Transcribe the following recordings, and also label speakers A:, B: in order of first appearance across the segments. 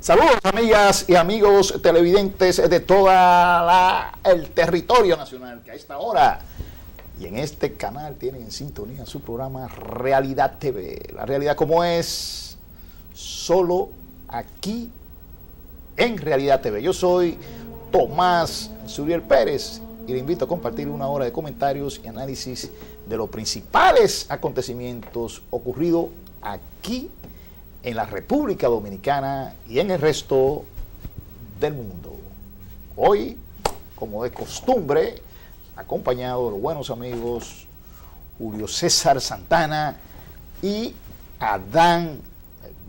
A: Saludos amigas y amigos televidentes de toda el territorio nacional que a esta hora y en este canal tienen en sintonía su programa Realidad TV. La realidad como es, solo aquí en Realidad TV. Yo soy Tomás Suriel Pérez y le invito a compartir una hora de comentarios y análisis de los principales acontecimientos ocurridos aquí en la República Dominicana y en el resto del mundo. Hoy, como de costumbre, acompañado de los buenos amigos Julio César Santana y Adán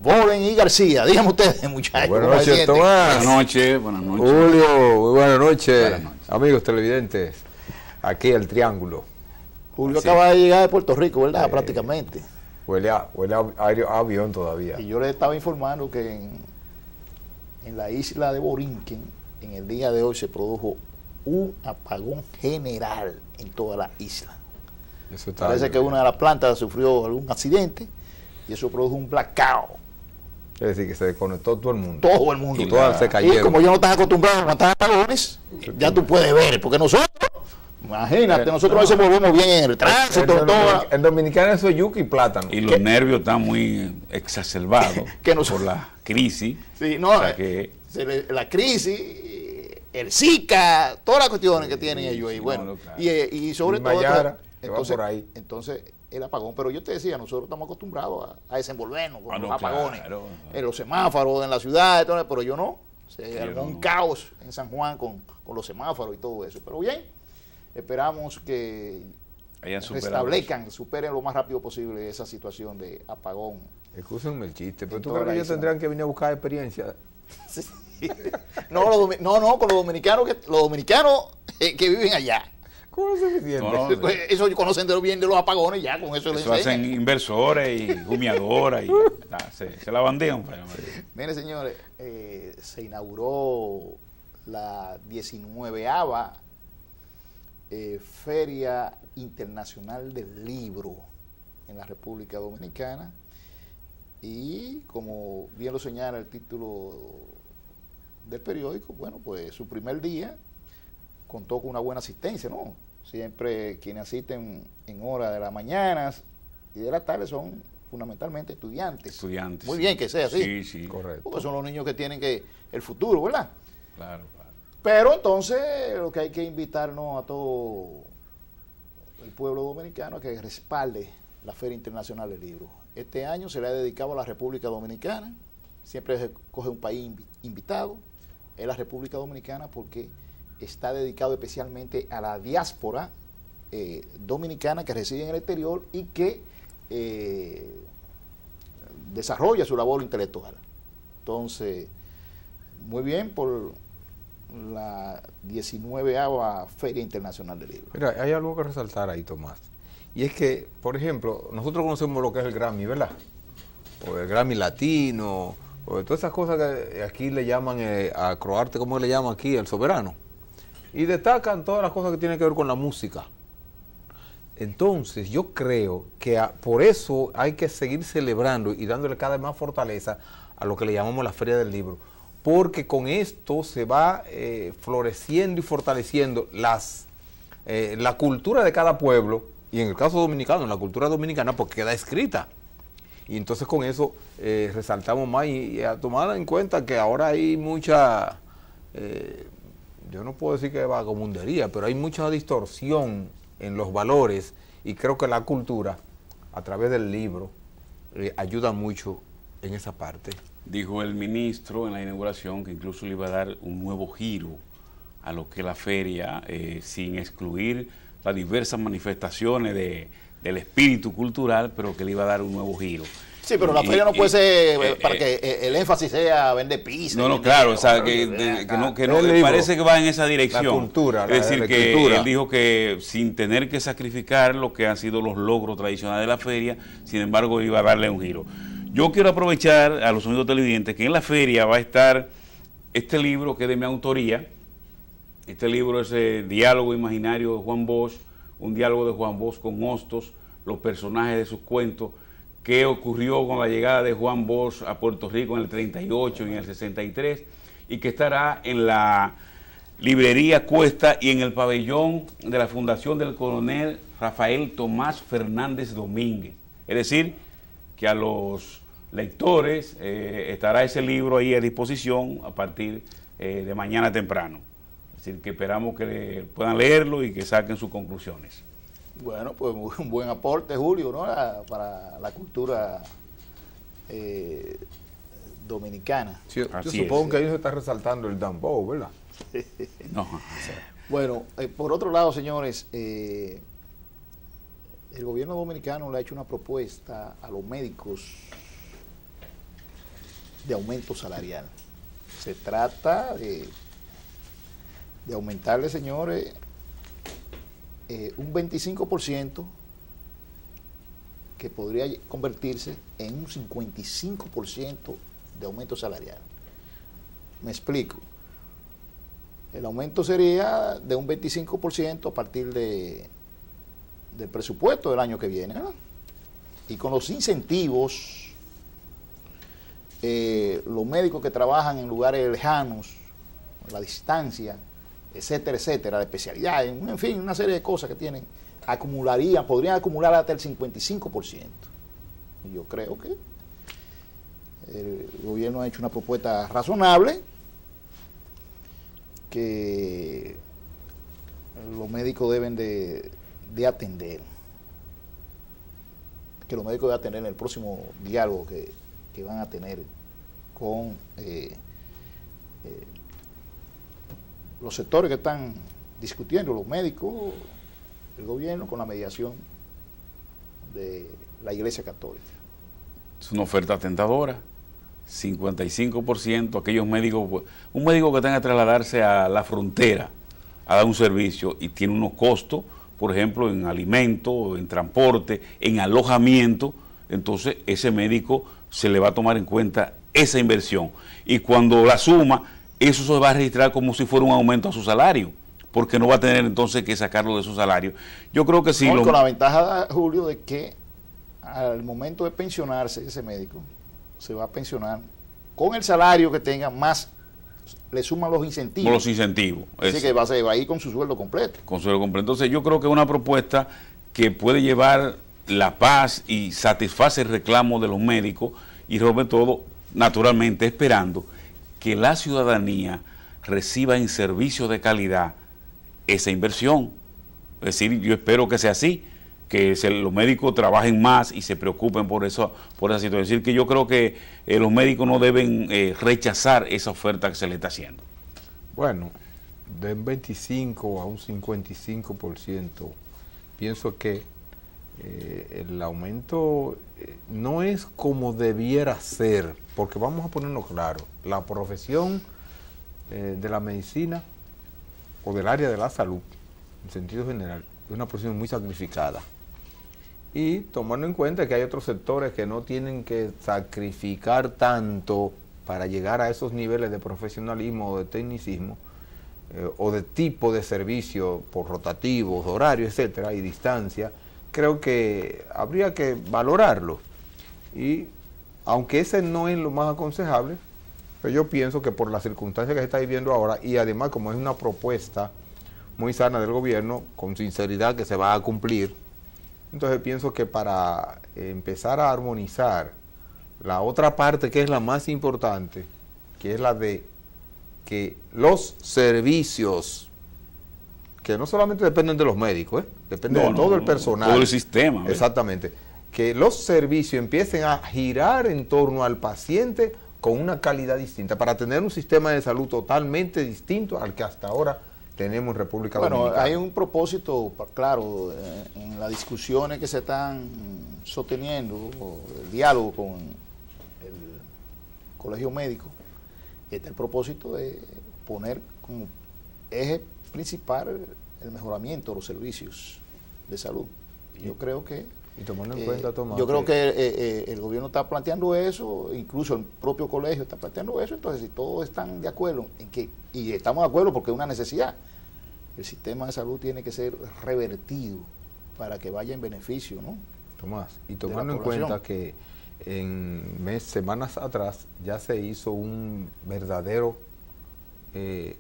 A: Boren y García. Díganme ustedes, muchachos.
B: Buenas noches, Tomás.
C: Buenas noches, buenas noches.
B: Julio, muy buenas noches.
C: Buenas noches.
B: Amigos televidentes, aquí el Triángulo.
A: Julio acaba de llegar de Puerto Rico, ¿verdad? Prácticamente.
B: Huele a avión todavía.
A: Y yo le estaba informando que en la isla de Borinquen, en el día de hoy se produjo un apagón general en toda la isla. Parece que una de las plantas sufrió algún accidente y eso produjo un blackout.
B: Es decir, que se desconectó todo el mundo.
A: Todo el mundo.
B: Y todas se cayeron.
A: Y como yo no estaba acostumbrado a aguantar apagones, ya tú puedes ver, porque nosotros, imagínate, nosotros a veces volvemos bien en el tránsito.
B: En Dominicana eso es yuca y plátano.
C: Y los nervios están muy exacerbados por la crisis.
A: Sí, no,
C: o sea que,
A: la crisis, el Zika, todas las cuestiones que tienen ellos ahí. Bueno, claro. y sobre todo,
B: Mayara,
A: entonces,
B: por ahí.
A: Entonces, el apagón, pero yo te decía, nosotros estamos acostumbrados a desenvolvernos con los apagones,
C: claro.
A: En los semáforos, en la ciudad, pero yo no. Se armó un caos en San Juan con los semáforos y todo eso. Pero bien, esperamos que superen lo más rápido posible esa situación de apagón.
B: Escúchenme el chiste, pero tú crees que ellos tendrán que venir a buscar experiencia.
A: Sí. No, con los dominicanos que viven allá.
B: ¿Cómo es suficiente?
A: Eso conocen bien de los apagones, ya con eso les enseñan.
C: Hacen inversores y humeadoras y se la bandean.
A: Mire, señores, se inauguró la 19ª Feria Internacional del Libro en la República Dominicana y como bien lo señala el título del periódico, bueno, pues su primer día contó con una buena asistencia, ¿no? Siempre quienes asisten en horas de las mañanas y de la tarde son fundamentalmente estudiantes. Muy bien que sea así.
C: Sí,
B: correcto.
A: Porque son los niños que tienen el futuro, ¿verdad?
C: Claro.
A: Pero entonces lo que hay que invitarnos a todo el pueblo dominicano a que respalde la Feria Internacional del Libro. Este año se le ha dedicado a la República Dominicana, siempre se coge un país invitado, es la República Dominicana porque está dedicado especialmente a la diáspora dominicana que reside en el exterior y que desarrolla su labor intelectual. Entonces, muy bien por la 19ª Feria Internacional del Libro.
B: Mira, hay algo que resaltar ahí, Tomás. Y es que, por ejemplo, nosotros conocemos lo que es el Grammy, ¿verdad? O el Grammy latino, o todas esas cosas que aquí le llaman a Croarte, ¿cómo le llaman aquí? El soberano. Y destacan todas las cosas que tienen que ver con la música. Entonces, yo creo que por eso hay que seguir celebrando y dándole cada vez más fortaleza a lo que le llamamos la Feria del Libro. Porque con esto se va floreciendo y fortaleciendo la cultura de cada pueblo, y en el caso dominicano, la cultura dominicana, porque queda escrita. Y entonces con eso resaltamos más y a tomar en cuenta que ahora hay mucha, yo no puedo decir que vagabundería, pero hay mucha distorsión en los valores y creo que la cultura, a través del libro, ayuda mucho en esa parte.
C: Dijo el ministro en la inauguración que incluso le iba a dar un nuevo giro a lo que es la feria, sin excluir las diversas manifestaciones del espíritu cultural, pero que le iba a dar un nuevo giro.
A: Sí, pero la feria no puede ser para que el énfasis sea vender pizza.
C: No, claro, o sea, que no parece que va en esa dirección.
B: La cultura,
C: es decir, que él dijo que sin tener que sacrificar lo que han sido los logros tradicionales de la feria, sin embargo, iba a darle un giro. Yo quiero aprovechar a los amigos televidentes que en la feria va a estar este libro que es de mi autoría. Este libro es Diálogo Imaginario de Juan Bosch, un diálogo de Juan Bosch con Hostos, los personajes de sus cuentos, qué ocurrió con la llegada de Juan Bosch a Puerto Rico en el 38 y en el 63, y que estará en la librería Cuesta y en el pabellón de la Fundación del Coronel Rafael Tomás Fernández Domínguez. Es decir, que a los lectores estará ese libro ahí a disposición a partir de mañana temprano. Es decir, que esperamos que puedan leerlo y que saquen sus conclusiones.
A: Bueno, pues un buen aporte, Julio, ¿no? Para la cultura dominicana.
B: Sí, yo supongo que ahí se está resaltando el Dambow, ¿verdad?
C: No.
A: Bueno, por otro lado, señores, el gobierno dominicano le ha hecho una propuesta a los médicos de aumento salarial. Se trata de aumentarle, señores, un 25% que podría convertirse en un 55% de aumento salarial. Me explico. El aumento sería de un 25% a partir del presupuesto del año que viene, ¿verdad? Y con los incentivos, los médicos que trabajan en lugares lejanos, la distancia, etcétera, de especialidad, en fin, una serie de cosas que tienen, podrían acumular hasta el 55%. Y yo creo que el gobierno ha hecho una propuesta razonable que los médicos deben de atender, que los médicos deben atender en el próximo diálogo que van a tener con los sectores que están discutiendo, los médicos, el gobierno, con la mediación de la Iglesia Católica.
C: Es una oferta tentadora, 55%, aquellos médicos, un médico que tenga que trasladarse a la frontera a dar un servicio y tiene unos costos, por ejemplo, en alimento, en transporte, en alojamiento, entonces ese médico se le va a tomar en cuenta esa inversión. Y cuando la suma, eso se va a registrar como si fuera un aumento a su salario, porque no va a tener entonces que sacarlo de su salario. Yo creo que sí.
A: Con la ventaja, Julio, de que al momento de pensionarse ese médico, se va a pensionar con el salario que tenga, más le suman los incentivos.
C: Con los incentivos.
A: Así que va a ir con su sueldo completo.
C: Con su sueldo completo. Entonces yo creo que es una propuesta que puede llevar la paz y satisface el reclamo de los médicos y sobre todo, naturalmente, esperando que la ciudadanía reciba en servicios de calidad esa inversión. Es decir, yo espero que sea así, que los médicos trabajen más y se preocupen por esa situación. Es decir, que yo creo que los médicos no deben rechazar esa oferta que se le está haciendo.
B: Bueno, de un 25 a un 55%, pienso que el aumento no es como debiera ser, porque vamos a ponerlo claro, la profesión de la medicina o del área de la salud, en sentido general, es una profesión muy sacrificada. Y tomando en cuenta que hay otros sectores que no tienen que sacrificar tanto para llegar a esos niveles de profesionalismo o de tecnicismo, o de tipo de servicio por rotativos, horarios, etcétera, y distancia, creo que habría que valorarlo. Y aunque ese no es lo más aconsejable, pero yo pienso que por las circunstancias que se está viviendo ahora, y además como es una propuesta muy sana del gobierno, con sinceridad que se va a cumplir, entonces pienso que para empezar a armonizar la otra parte que es la más importante, que es la de que los servicios, que no solamente dependen de los médicos, depende de todo el personal.
C: Todo el sistema.
B: Exactamente. Que los servicios empiecen a girar en torno al paciente con una calidad distinta, para tener un sistema de salud totalmente distinto al que hasta ahora tenemos en República Dominicana.
A: Bueno, hay un propósito, claro, en las discusiones que se están sosteniendo el diálogo con el Colegio Médico, está el propósito de poner como eje principal el mejoramiento de los servicios de salud. Yo creo que
B: Y tomando en cuenta, Tomás,
A: yo creo que el gobierno está planteando eso, incluso el propio colegio está planteando eso. Entonces, si todos están de acuerdo en que, y estamos de acuerdo porque es una necesidad, el sistema de salud tiene que ser revertido para que vaya en beneficio, ¿no?
B: Tomás, y tomando en cuenta que semanas atrás ya se hizo un verdadero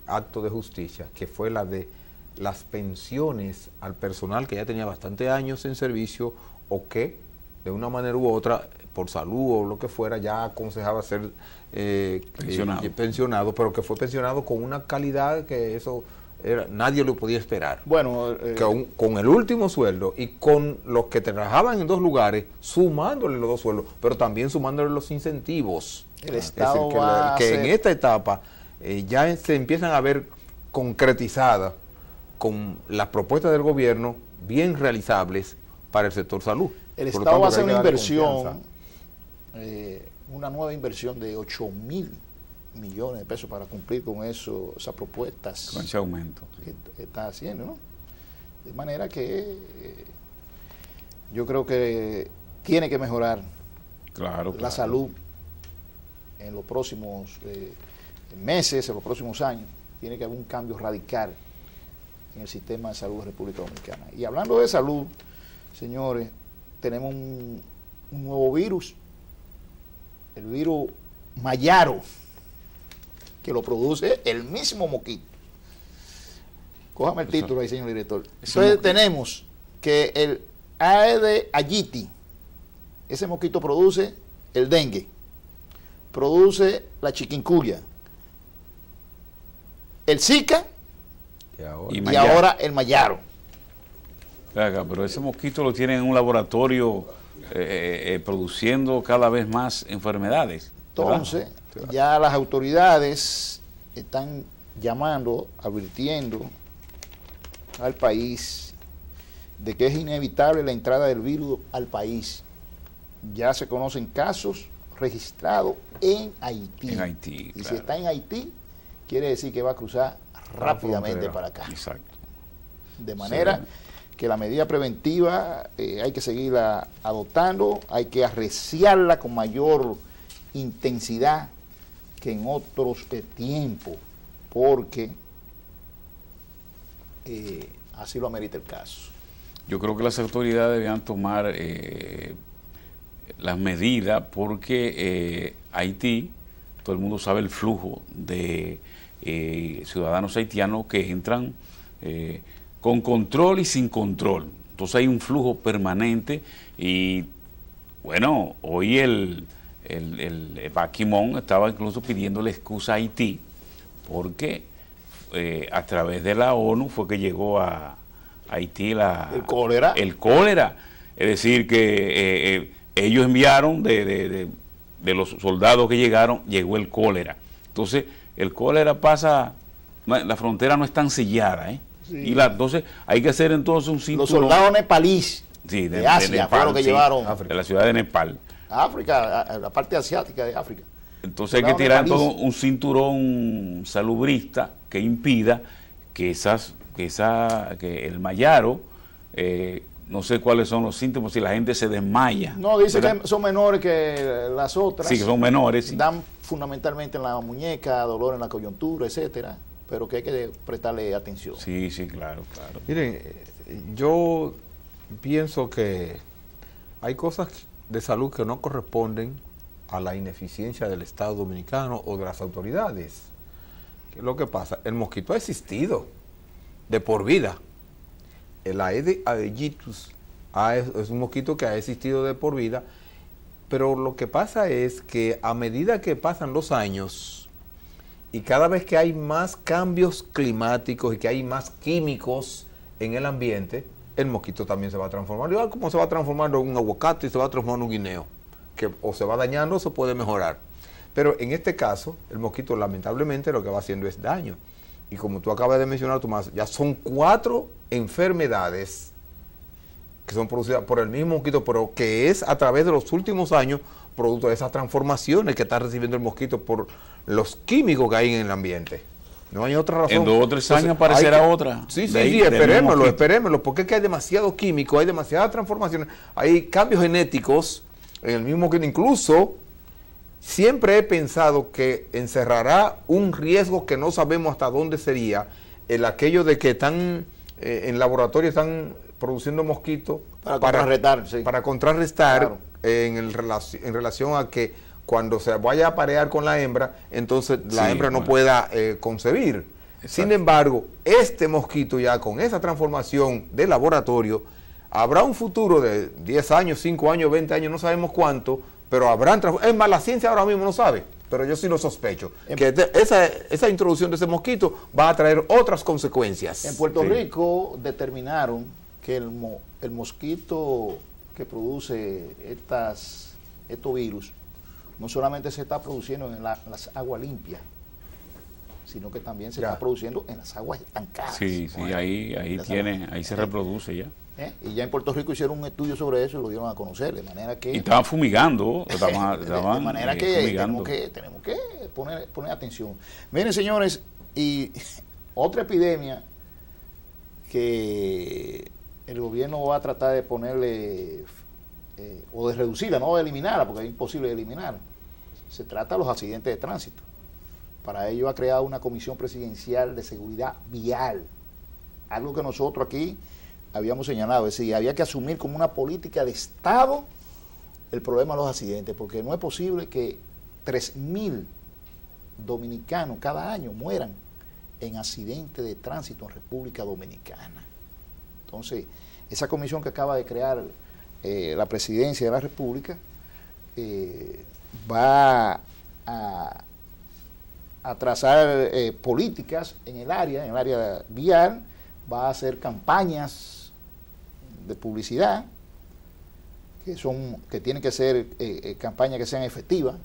B: acto de justicia, que fue la de las pensiones al personal que ya tenía bastante años en servicio o que de una manera u otra, por salud o lo que fuera, ya aconsejaba ser pensionado, pero que fue pensionado con una calidad que eso nadie lo podía esperar.
A: Bueno,
B: con el último sueldo y con los que trabajaban en dos lugares, sumándole los dos sueldos, pero también sumándole los incentivos.
A: El Estado
B: es decir, que en esta etapa ya se empiezan a ver concretizadas con las propuestas del gobierno bien realizables para el sector salud.
A: El Estado va a hacer una inversión, una nueva inversión de 8.000 millones de pesos para cumplir con eso, esas propuestas.
C: Con ese aumento.
A: Que está haciendo, ¿no? De manera que yo creo que tiene que mejorar la salud en los próximos meses, en los próximos años. Tiene que haber un cambio radical en el sistema de salud de República Dominicana. Y hablando de salud, señores, tenemos un nuevo virus, el virus Mayaro, que lo produce el mismo mosquito. Cójame el título ahí, señor director. Entonces tenemos que el Aedes aegypti, ese mosquito produce el dengue, produce la chikungunya, el Zika y ahora el Mayaro.
C: Pero ese mosquito lo tienen en un laboratorio produciendo cada vez más enfermedades.
A: Entonces, ya las autoridades están llamando, advirtiendo al país de que es inevitable la entrada del virus al país. Ya se conocen casos registrados en Haití.
C: En Haití,
A: y si está en Haití, quiere decir que va a cruzar rápidamente para acá.
C: Exacto.
A: De manera que la medida preventiva hay que seguirla adoptando, hay que arreciarla con mayor intensidad que en otros tiempos, porque así lo amerita el caso.
C: Yo creo que las autoridades debían tomar las medidas porque Haití, todo el mundo sabe el flujo de ciudadanos haitianos que entran con control y sin control. Entonces hay un flujo permanente y bueno, hoy el Ban Ki-moon estaba incluso pidiéndole excusa a Haití porque a través de la ONU fue que llegó a Haití el cólera. Es decir, que ellos enviaron de los soldados que llegaron, llegó el cólera. Entonces, el cólera pasa, la frontera no es tan sellada, Sí. Y entonces hay que hacer entonces un cinturón.
A: Los soldados nepalíes de Asia,
C: de Nepal,
A: fue lo que llevaron.
C: De la ciudad de Nepal.
A: África, la parte asiática de África.
C: Entonces hay que tirar todo un cinturón salubrista que impida que el Mayaro, no sé cuáles son los síntomas, si la gente se desmaya.
A: No, dice que son menores que las otras.
C: Sí, que son menores. Sí.
A: Dan fundamentalmente en la muñeca, dolor en la coyuntura, etcétera, pero que hay que prestarle atención.
C: Sí, claro.
B: Miren, yo pienso que hay cosas de salud que no corresponden a la ineficiencia del Estado Dominicano o de las autoridades. ¿Qué es lo que pasa? El mosquito ha existido de por vida. El Aedes aegypti es un mosquito que ha existido de por vida, pero lo que pasa es que a medida que pasan los años y cada vez que hay más cambios climáticos y que hay más químicos en el ambiente, el mosquito también se va a transformar. Igual como se va transformando en un aguacate y se va transformando en un guineo, que o se va dañando o se puede mejorar. Pero en este caso, el mosquito lamentablemente lo que va haciendo es daño. Y como tú acabas de mencionar, Tomás, ya son 4 enfermedades que son producidas por el mismo mosquito, pero que es a través de los últimos años producto de esas transformaciones que está recibiendo el mosquito por los químicos que hay en el ambiente. No hay otra razón.
C: En 2 o 3 años aparecerá otra.
B: Sí, esperémoslo, porque es que hay demasiado químico, hay demasiadas transformaciones, hay cambios genéticos en el mismo mosquito. Incluso, siempre he pensado que encerrará un riesgo que no sabemos hasta dónde sería, el aquello de que están en laboratorio están produciendo mosquitos para contrarrestar
A: Claro.
B: en relación a que cuando se vaya a parear con la hembra, entonces la
C: Sí,
B: hembra no
C: bueno.
B: pueda concebir.
C: Exacto.
B: Sin embargo, este mosquito ya con esa transformación de laboratorio, habrá un futuro de 10 años, 5 años, 20 años, no sabemos cuánto, pero es más, la ciencia ahora mismo no sabe, pero yo sí lo sospecho, que esa introducción de ese mosquito va a traer otras consecuencias.
A: En Puerto
C: Sí.
A: Rico determinaron que el mosquito que produce estos virus no solamente se está produciendo en las aguas limpias, sino que también se
B: Ya.
A: está produciendo en las aguas estancadas.
C: Sí, sí,
A: Bueno,
C: ahí se reproduce ya.
A: Y ya en Puerto Rico hicieron un estudio sobre eso y lo dieron a conocer, de manera que...
C: Y estaban fumigando,
A: de
C: estaban
A: manera que
C: fumigando.
A: tenemos que poner atención. Miren, señores, y otra epidemia que el gobierno va a tratar de ponerle o de reducirla, no de eliminarla, porque es imposible de eliminarla. Se trata de los accidentes de tránsito. Para ello ha creado una comisión presidencial de seguridad vial, algo que nosotros aquí habíamos señalado, es decir, había que asumir como una política de Estado el problema de los accidentes, porque no es posible que 3.000 dominicanos cada año mueran en accidentes de tránsito en República Dominicana. Entonces, esa comisión que acaba de crear la presidencia de la República va a trazar políticas en el área vial, va a hacer campañas de publicidad que tienen que ser campañas que sean efectivas,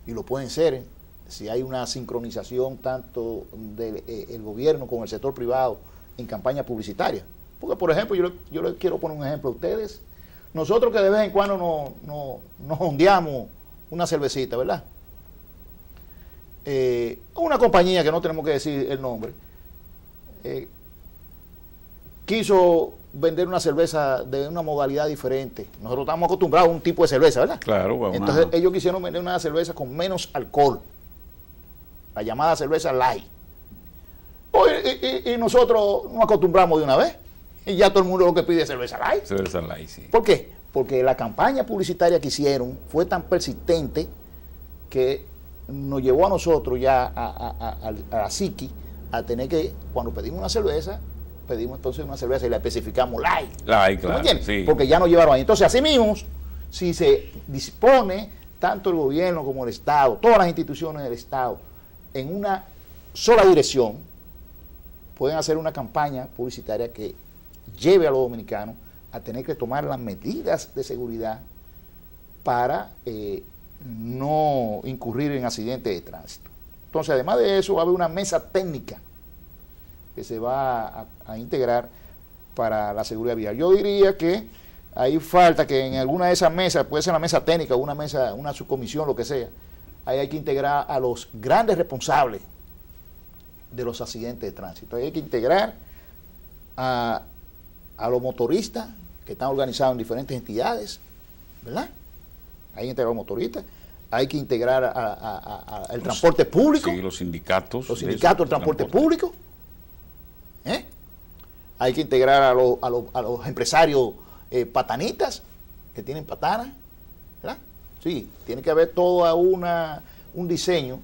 A: y lo pueden ser si hay una sincronización tanto del gobierno con el sector privado en campañas publicitarias. Porque, por ejemplo, yo les quiero poner un ejemplo a ustedes. Nosotros que de vez en cuando nos ondeamos una cervecita, ¿verdad? Una compañía que no tenemos que decir el nombre, quiso vender una cerveza de una modalidad diferente. Nosotros estamos acostumbrados a un tipo de cerveza, ¿verdad?
C: Claro, bueno,
A: Entonces ellos quisieron vender una cerveza con menos alcohol, la llamada cerveza light. Y nosotros nos acostumbramos de una vez, y ya todo el mundo lo que pide es cerveza light.
C: cerveza light, sí.
A: ¿Por qué? Porque la campaña publicitaria que hicieron fue tan persistente que nos llevó a nosotros ya a la psiqui a tener que, cuando pedimos una cerveza, pedimos entonces una cerveza y la especificamos light.
C: Light,
A: ¿Tú me
C: claro,
A: entiendes?
C: sí.
A: Porque ya nos llevaron ahí. Entonces, así mismo, si se dispone tanto el gobierno como el Estado, todas las instituciones del Estado, en una sola dirección, pueden hacer una campaña publicitaria que lleve a los dominicanos a tener que tomar las medidas de seguridad para no incurrir en accidentes de tránsito. Entonces, además de eso, va a haber una mesa técnica que se va a integrar para la seguridad vial. Yo diría que hay falta que en alguna de esas mesas, puede ser una mesa técnica, una subcomisión, lo que sea, ahí hay que integrar a los grandes responsables de los accidentes de tránsito. Ahí hay que integrar a los motoristas que están organizados en diferentes entidades, ¿verdad? Hay que integrar a los motoristas, hay que integrar al transporte público,
C: Sí, los sindicatos.
A: los sindicatos del transporte público. Hay que integrar a los empresarios patanitas que tienen patanas, ¿verdad? Sí, tiene que haber todo un diseño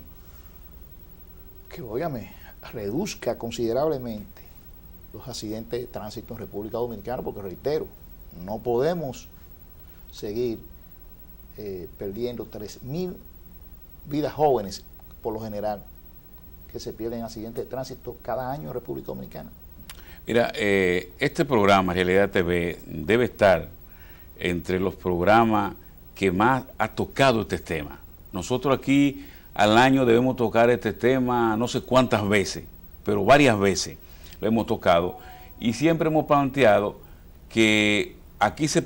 A: que, óigame, reduzca considerablemente los accidentes de tránsito en República Dominicana, porque reitero, no podemos seguir perdiendo 3.000 vidas jóvenes, por lo general, que se pierden en accidentes de tránsito cada año en República Dominicana.
C: Mira, este programa, Realidad TV, debe estar entre los programas que más ha tocado este tema. Nosotros aquí al año debemos tocar este tema no sé cuántas veces, pero varias veces lo hemos tocado, y siempre hemos planteado que aquí se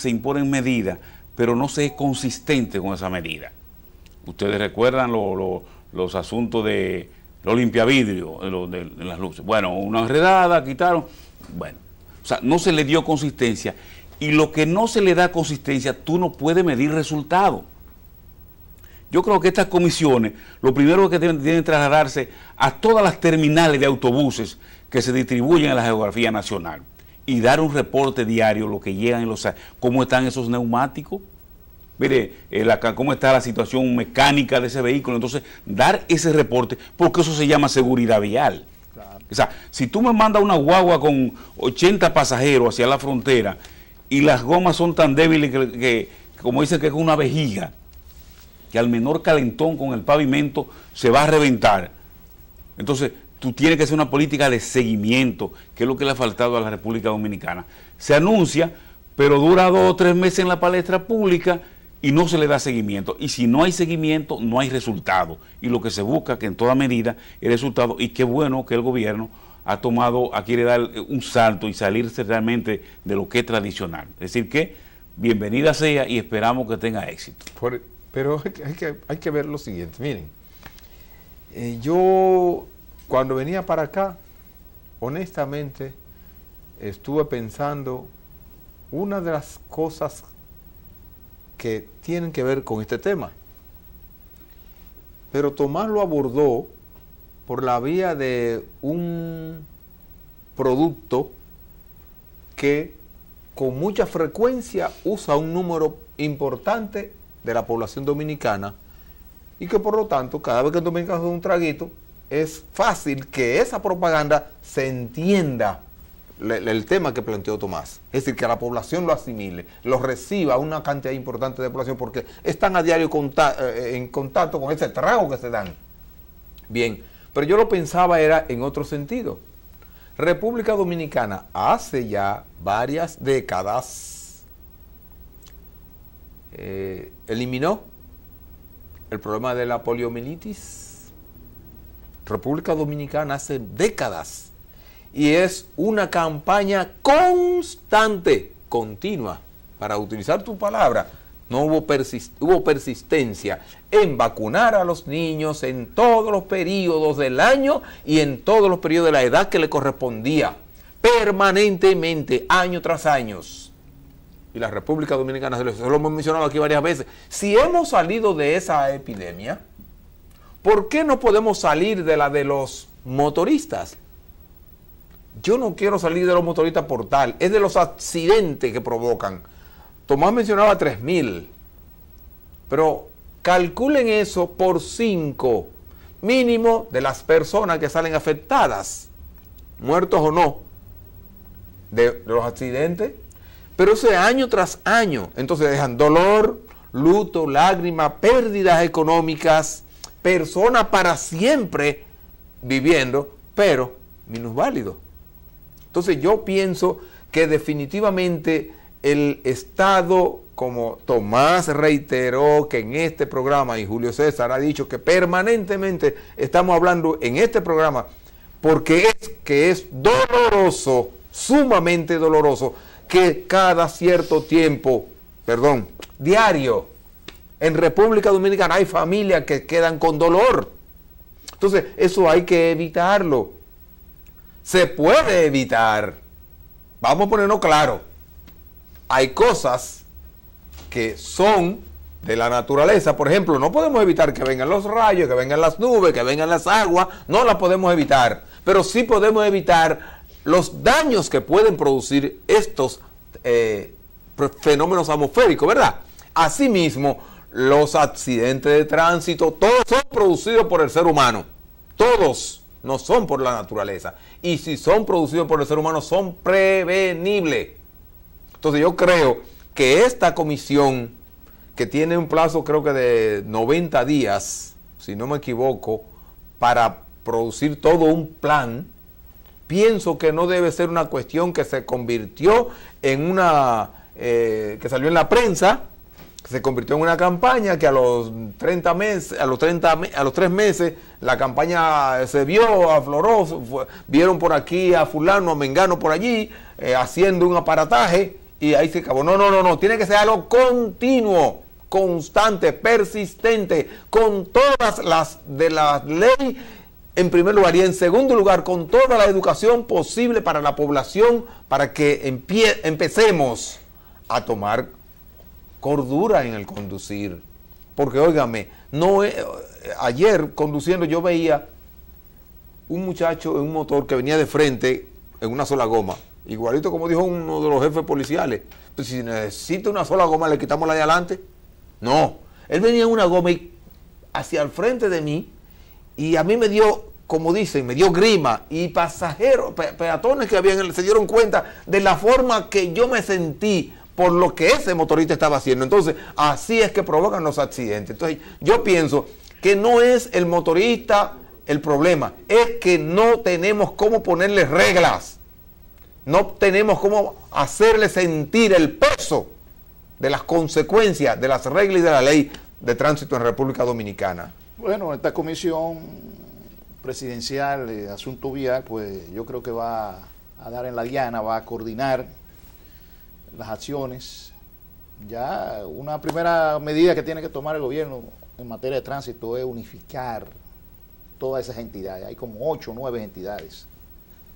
C: imponen medidas, pero no se es consistente con esa medida. Ustedes recuerdan los asuntos de los limpiavidrios, de las luces. Bueno, una enredada, quitaron. Bueno, o sea, no se le dio consistencia. Y lo que no se le da consistencia, tú no puedes medir resultados. Yo creo que estas comisiones, lo primero que tienen que trasladarse a todas las terminales de autobuses que se distribuyen en la geografía nacional y dar un reporte diario, lo que llegan, cómo están esos neumáticos, mire, cómo está la situación mecánica de ese vehículo. Entonces, dar ese reporte, porque eso se llama seguridad vial. Claro. O sea, si tú me mandas una guagua con 80 pasajeros hacia la frontera y las gomas son tan débiles que como dicen que es una vejiga, que al menor calentón con el pavimento se va a reventar. Entonces, tú tienes que hacer una política de seguimiento, que es lo que le ha faltado a la República Dominicana. Se anuncia, pero dura 2 o 3 meses en la palestra pública y no se le da seguimiento. Y si no hay seguimiento, no hay resultado. Y lo que se busca, que en toda medida, el resultado. Y qué bueno que el gobierno quiere dar un salto y salirse realmente de lo que es tradicional. Es decir que, bienvenida sea y esperamos que tenga éxito.
B: Pero hay que ver lo siguiente. Miren, yo cuando venía para acá, honestamente, estuve pensando una de las cosas que tienen que ver con este tema. Pero Tomás lo abordó por la vía de un producto que con mucha frecuencia usa un número importante de la población dominicana y que por lo tanto cada vez que el dominicano hace un traguito es fácil que esa propaganda se entienda el tema que planteó Tomás, es decir, que la población lo asimile, lo reciba una cantidad importante de población porque están a diario en contacto con ese trago que se dan. Bien, pero yo lo pensaba era en otro sentido. República Dominicana hace ya varias décadas eliminó el problema de la poliomielitis. República Dominicana hace décadas y es una campaña constante, continua, para utilizar tu palabra. No hubo persistencia en vacunar a los niños en todos los periodos del año y en todos los periodos de la edad que le correspondía, permanentemente, año tras año. Y la República Dominicana, se lo hemos mencionado aquí varias veces, si hemos salido de esa epidemia, ¿por qué no podemos salir de la de los motoristas? Yo no quiero salir de los motoristas por tal, es de los accidentes que provocan. Tomás mencionaba 3,000, pero calculen eso por 5, mínimo de las personas que salen afectadas, muertos o no, de los accidentes, pero eso es año tras año. Entonces dejan dolor, luto, lágrimas, pérdidas económicas, personas para siempre viviendo, pero minusválidos. Entonces yo pienso que definitivamente el Estado, como Tomás reiteró que en este programa, y Julio César ha dicho que permanentemente estamos hablando en este programa, porque es doloroso, sumamente doloroso, que cada cierto tiempo, diario, en República Dominicana hay familias que quedan con dolor. Entonces, eso hay que evitarlo. Se puede evitar. Vamos a ponernos claro. Hay cosas que son de la naturaleza. Por ejemplo, no podemos evitar que vengan los rayos, que vengan las nubes, que vengan las aguas. No las podemos evitar. Pero sí podemos evitar los daños que pueden producir estos fenómenos atmosféricos, ¿verdad? Asimismo, los accidentes de tránsito, todos son producidos por el ser humano. Todos no son por la naturaleza. Y si son producidos por el ser humano, son prevenibles. Entonces yo creo que esta comisión, que tiene un plazo creo que de 90 días, si no me equivoco, para producir todo un plan, pienso que no debe ser una cuestión que se convirtió en una, que salió en la prensa, que se convirtió en una campaña que a los 30 meses, a los 3 meses, la campaña se vio, afloró, vieron por aquí a fulano, a mengano por allí, haciendo un aparataje, y ahí se acabó. No, tiene que ser algo continuo, constante, persistente, con todas las de la ley en primer lugar, y en segundo lugar, con toda la educación posible para la población, para que empecemos a tomar cordura en el conducir. Porque, óigame, ayer conduciendo yo veía un muchacho en un motor que venía de frente en una sola goma, igualito como dijo uno de los jefes policiales. Pues si necesita una sola goma, ¿le quitamos la de adelante? No, él venía en una goma y hacia el frente de mí, y a mí me dio, como dicen, me dio grima, y pasajeros, peatones que habían, se dieron cuenta de la forma que yo me sentí por lo que ese motorista estaba haciendo. Entonces, así es que provocan los accidentes. Entonces, yo pienso que no es el motorista el problema, es que no tenemos cómo ponerle reglas, no tenemos cómo hacerle sentir el peso de las consecuencias de las reglas y de la ley de tránsito en República Dominicana.
A: Bueno, esta comisión presidencial de asunto vial, pues yo creo que va a dar en la diana, va a coordinar las acciones. Ya una primera medida que tiene que tomar el gobierno en materia de tránsito es unificar todas esas entidades. Hay como 8 o 9 entidades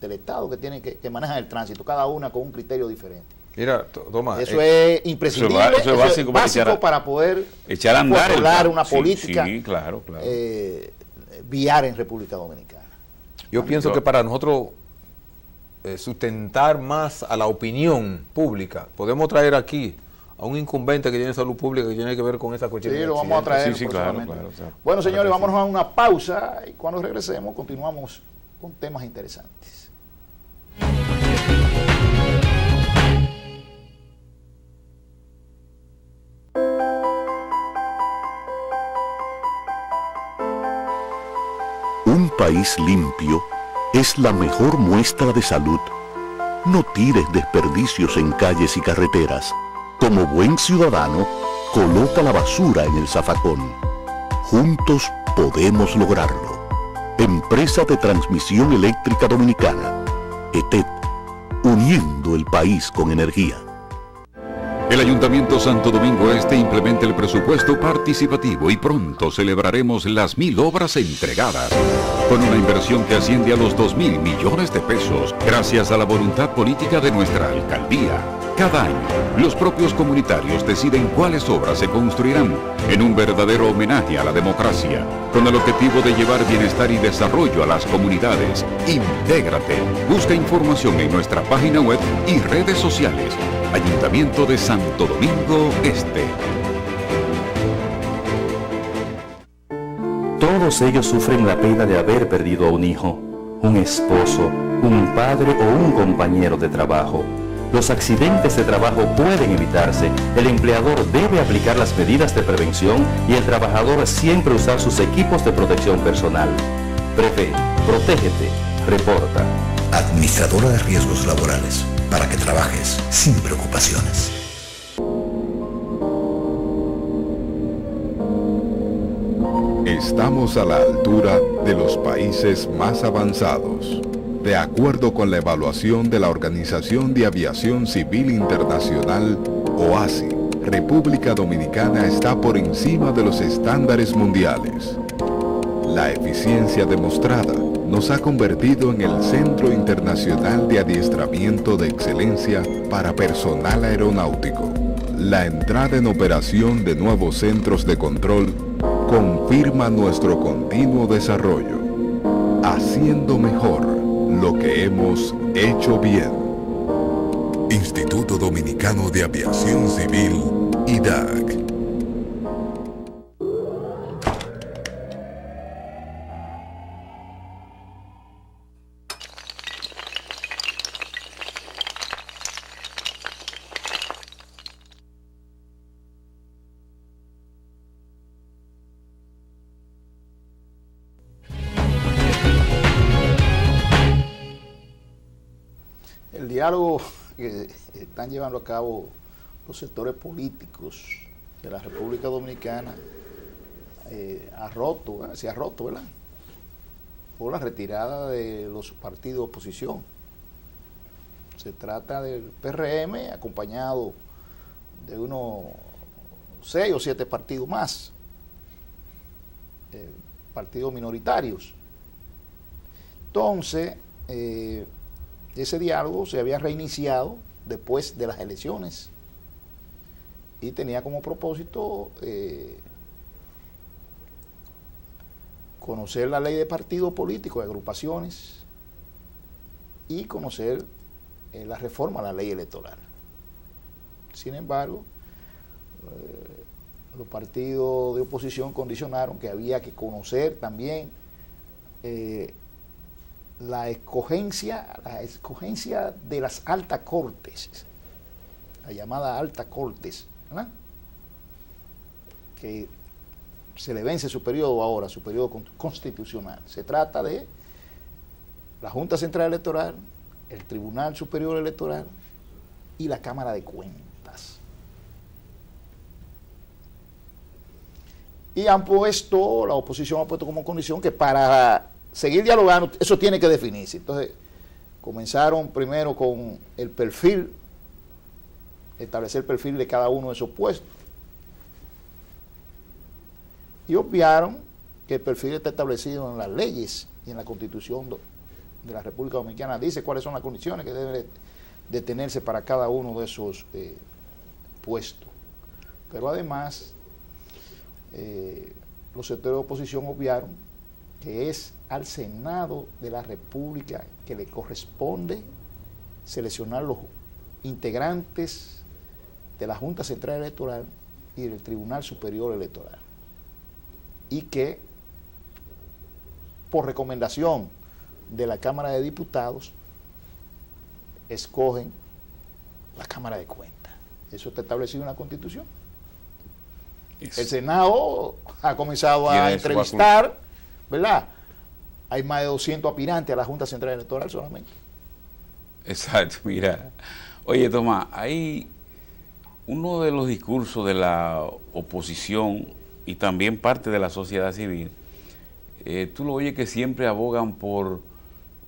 A: del Estado que tienen que manejar el tránsito, cada una con un criterio diferente.
B: Mira, toma.
A: Eso es imprescindible,
C: eso es básico
A: para poder
C: echar a andar
A: controlar una política
C: claro.
A: vial en República Dominicana.
B: Yo pienso que para nosotros sustentar más a la opinión pública, podemos traer aquí a un incumbente que tiene salud pública que tiene que ver con esa cuestión.
A: Sí, lo vamos a traer.
C: Sí, claro.
A: Bueno, señores, vámonos a una pausa y cuando regresemos continuamos con temas interesantes.
D: Un país limpio es la mejor muestra de salud. No tires desperdicios en calles y carreteras. Como buen ciudadano, coloca la basura en el zafacón. Juntos podemos lograrlo. Empresa de Transmisión Eléctrica Dominicana, ETED, uniendo el país con energía.
E: El Ayuntamiento Santo Domingo Este implementa el presupuesto participativo y pronto celebraremos las 1.000 obras entregadas, con una inversión que asciende a los 2.000 millones de pesos, gracias a la voluntad política de nuestra alcaldía. Cada año, los propios comunitarios deciden cuáles obras se construirán, en un verdadero homenaje a la democracia, con el objetivo de llevar bienestar y desarrollo a las comunidades. Intégrate. Busca información en nuestra página web y redes sociales. Ayuntamiento de Santo Domingo Este.
F: Todos ellos sufren la pena de haber perdido a un hijo, un esposo, un padre o un compañero de trabajo. Los accidentes de trabajo pueden evitarse. El empleador debe aplicar las medidas de prevención y el trabajador siempre usar sus equipos de protección personal. Prevé, protégete, reporta.
G: Administradora de Riesgos Laborales, para que trabajes sin preocupaciones.
H: Estamos a la altura de los países más avanzados. De acuerdo con la evaluación de la Organización de Aviación Civil Internacional, OASI, República Dominicana está por encima de los estándares mundiales. La eficiencia demostrada nos ha convertido en el Centro Internacional de Adiestramiento de Excelencia para Personal Aeronáutico. La entrada en operación de nuevos centros de control confirma nuestro continuo desarrollo, haciendo mejor lo que hemos hecho bien.
G: Instituto Dominicano de Aviación Civil, IDAC.
A: El diálogo que están llevando a cabo los sectores políticos de la República Dominicana se ha roto, ¿verdad? Por la retirada de los partidos de oposición. Se trata del PRM acompañado de unos 6 o 7 partidos más, partidos minoritarios. Entonces, ese diálogo se había reiniciado después de las elecciones y tenía como propósito conocer la ley de partidos políticos, de agrupaciones, y conocer la reforma a la ley electoral. Sin embargo, los partidos de oposición condicionaron que había que conocer también la escogencia de las altas cortes, la llamada alta cortes, ¿verdad? Que se le vence su periodo ahora, su periodo constitucional. Se trata de la Junta Central Electoral, el Tribunal Superior Electoral y la Cámara de Cuentas. Y han puesto, la oposición ha puesto como condición que para seguir dialogando, eso tiene que definirse. Entonces, comenzaron primero con el perfil, establecer el perfil de cada uno de esos puestos. Y obviaron que el perfil está establecido en las leyes y en la Constitución de la República Dominicana. Dice cuáles son las condiciones que deben de tenerse para cada uno de esos puestos. Pero además, los sectores de oposición obviaron que es al Senado de la República que le corresponde seleccionar los integrantes de la Junta Central Electoral y del Tribunal Superior Electoral. Y que, por recomendación de la Cámara de Diputados, escogen la Cámara de Cuentas. Eso está establecido en la Constitución. El Senado ha comenzado a entrevistar, ¿verdad? Hay más de 200 aspirantes a la Junta Central Electoral solamente.
C: Exacto, mira. Oye, Tomás, hay uno de los discursos de la oposición y también parte de la sociedad civil, tú lo oyes que siempre abogan por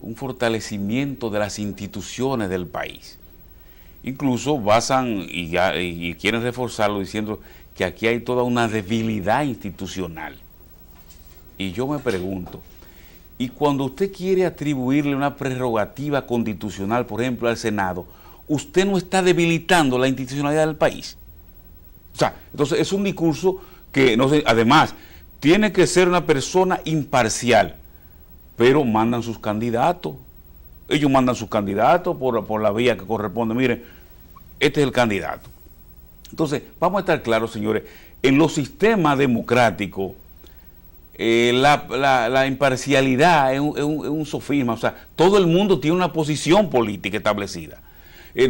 C: un fortalecimiento de las instituciones del país. Incluso basan y quieren reforzarlo diciendo que aquí hay toda una debilidad institucional. Y yo me pregunto, y cuando usted quiere atribuirle una prerrogativa constitucional, por ejemplo, al Senado, ¿usted no está debilitando la institucionalidad del país? O sea, entonces es un discurso que, no sé, además, tiene que ser una persona imparcial, pero mandan sus candidatos. Ellos mandan sus candidatos por la vía que corresponde. Miren, este es el candidato. Entonces, vamos a estar claros, señores, en los sistemas democráticos, la imparcialidad es un sofisma. O sea, todo el mundo tiene una posición política establecida.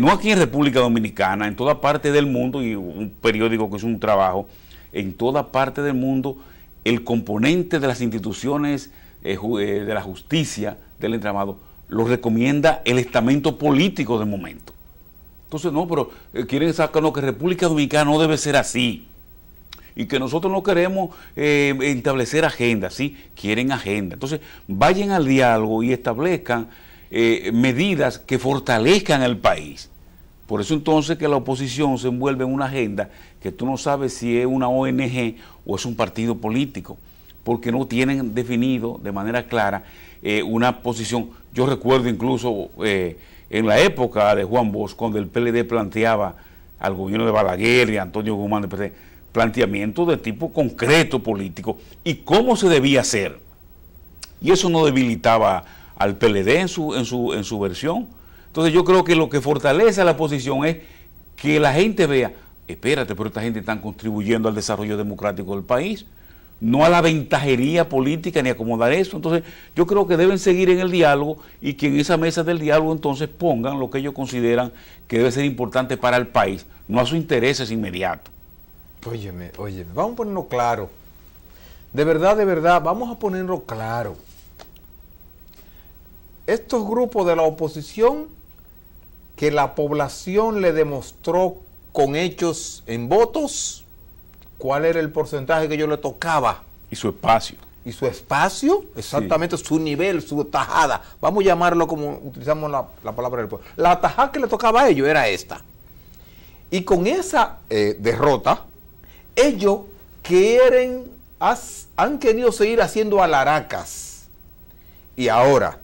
C: No aquí en República Dominicana, en toda parte del mundo, y un periódico que es un trabajo, en toda parte del mundo, el componente de las instituciones de la justicia, del entramado, lo recomienda el estamento político de momento. Entonces, no, pero quieren sacarnos que República Dominicana no debe ser así. Y que nosotros no queremos establecer agenda, ¿sí? Quieren agenda. Entonces, vayan al diálogo y establezcan medidas que fortalezcan al país. Por eso entonces que la oposición se envuelve en una agenda que tú no sabes si es una ONG o es un partido político, porque no tienen definido de manera clara una posición. Yo recuerdo incluso en la época de Juan Bosch, cuando el PLD planteaba al gobierno de Balaguer y Antonio Guzmán del PLD, planteamiento de tipo concreto político y cómo se debía hacer. Y eso no debilitaba al PLD en su versión. Entonces yo creo que lo que fortalece a la oposición es que la gente vea, espérate, pero esta gente está contribuyendo al desarrollo democrático del país, no a la ventajería política ni acomodar eso. Entonces yo creo que deben seguir en el diálogo y que en esa mesa del diálogo entonces pongan lo que ellos consideran que debe ser importante para el país, no a sus intereses inmediatos.
B: Óyeme, vamos a ponerlo claro. De verdad, vamos a ponerlo claro. Estos grupos de la oposición que la población le demostró con hechos en votos, cuál era el porcentaje que yo le tocaba.
C: Y su espacio.
B: y su espacio, exactamente su nivel, su tajada. Vamos a llamarlo como utilizamos la palabra del pueblo. La tajada que le tocaba a ellos era esta. Y con esa derrota, ellos han querido seguir haciendo alaracas. Y ahora,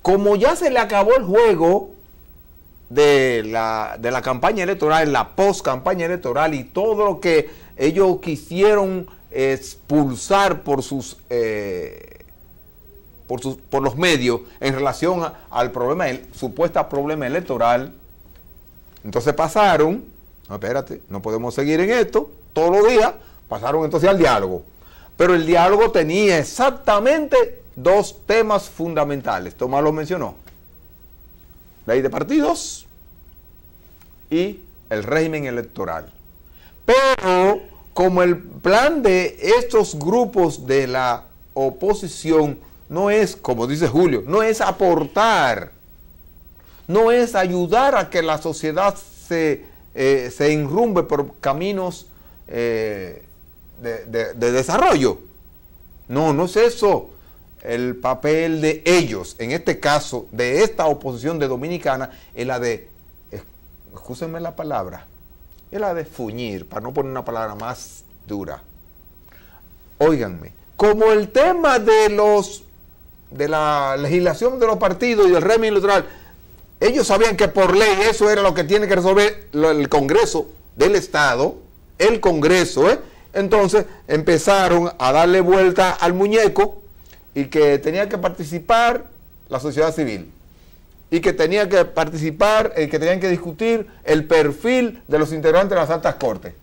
B: como ya se le acabó el juego de la campaña electoral, la post-campaña electoral y todo lo que ellos quisieron expulsar por los medios en relación al problema, el supuesto problema electoral, entonces pasaron, no, espérate, no podemos seguir en esto, todos los días, pasaron entonces al diálogo. Pero el diálogo tenía exactamente dos temas fundamentales. Tomás lo mencionó. Ley de partidos y el régimen electoral. Pero como el plan de estos grupos de la oposición no es, como dice Julio, no es aportar, no es ayudar a que la sociedad se enrumbe por caminos de desarrollo. No es eso. El papel de ellos, en este caso, de esta oposición de Dominicana, es la de, escúsenme la palabra, es la de fuñir, para no poner una palabra más dura. Óiganme, como el tema de la legislación de los partidos y del régimen electoral, ellos sabían que por ley eso era lo que tiene que resolver el Congreso del Estado, el Congreso, entonces empezaron a darle vuelta al muñeco y que tenía que participar la sociedad civil y que tenía que participar, que tenían que discutir el perfil de los integrantes de las altas cortes.